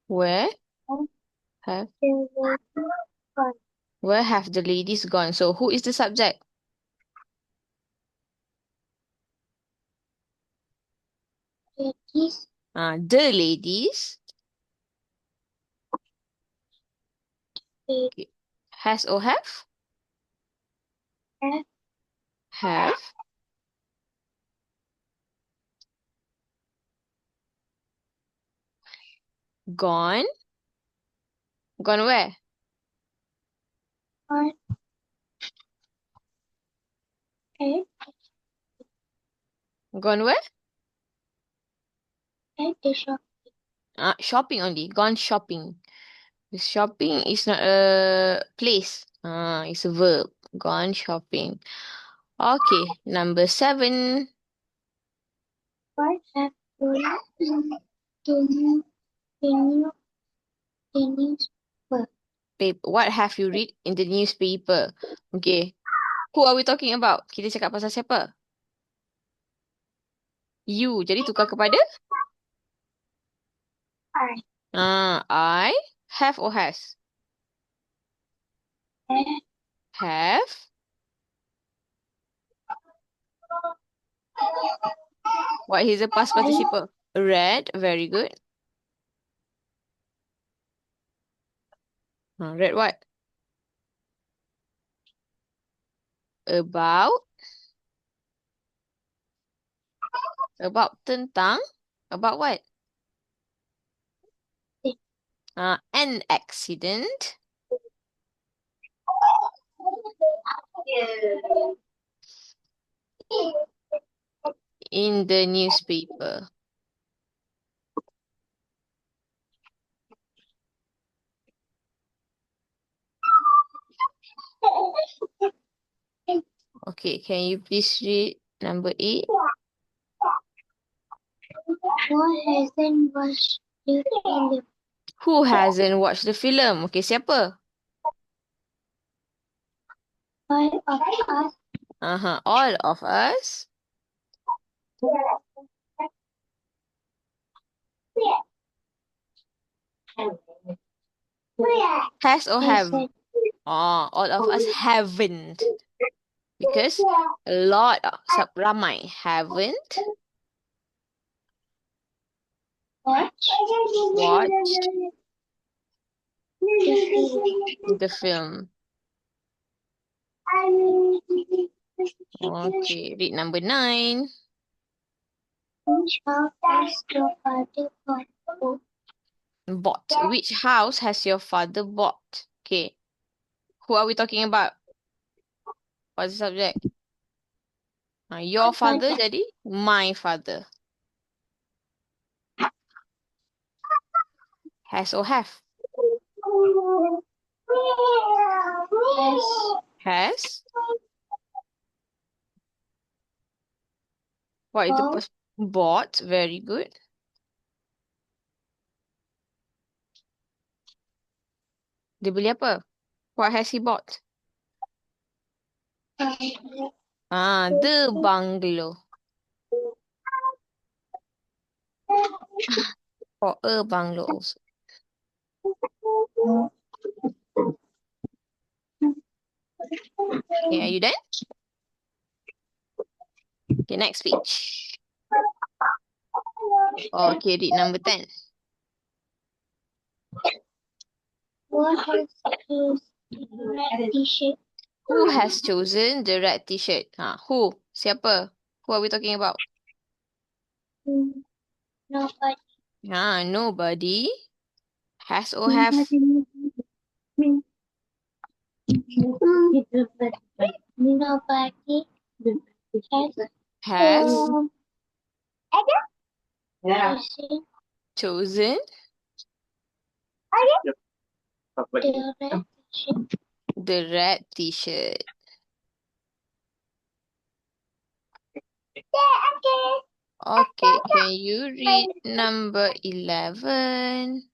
Where have where have the ladies gone? So who is the subject? The ladies. Okay. Has or have? Have. Gone. Gone where? Gone where? Shopping only. Gone shopping. Shopping is not a place. It's a verb. Gone shopping. Okay, number 7. What have you read in the newspaper? What have you read in the newspaper? Okay. Who are we talking about? Kita cakap pasal siapa? You. Jadi tukar kepada? I. Have or has? Have. What is the past participle? Read. Very good. Read what? About. About tentang. About what? An accident. In the newspaper. Okay, can you please read number 8? Who hasn't watched the film? Who hasn't watched the film? Okay, siapa? All of us. All of us. Has or have? All of us haven't. Because a lot, ramai haven't Watched the film. Okay, read number 9. Which house has your father Bought. Which house has your father bought? Okay. Who are we talking about? What's the subject? Your father jadi my father. Has or have? Has. What is the past? Bought. Very good. Dia beli apa? What has he bought? The bungalow. Or a bungalow also. Okay, are you done? Okay, next page. Okay, read number 10. Who has chosen the red t-shirt? Who? Siapa? Who are we talking about? Nobody. Nobody. Has or have? Nobody Has chosen chosen the red t-shirt. Okay, can you read number 11?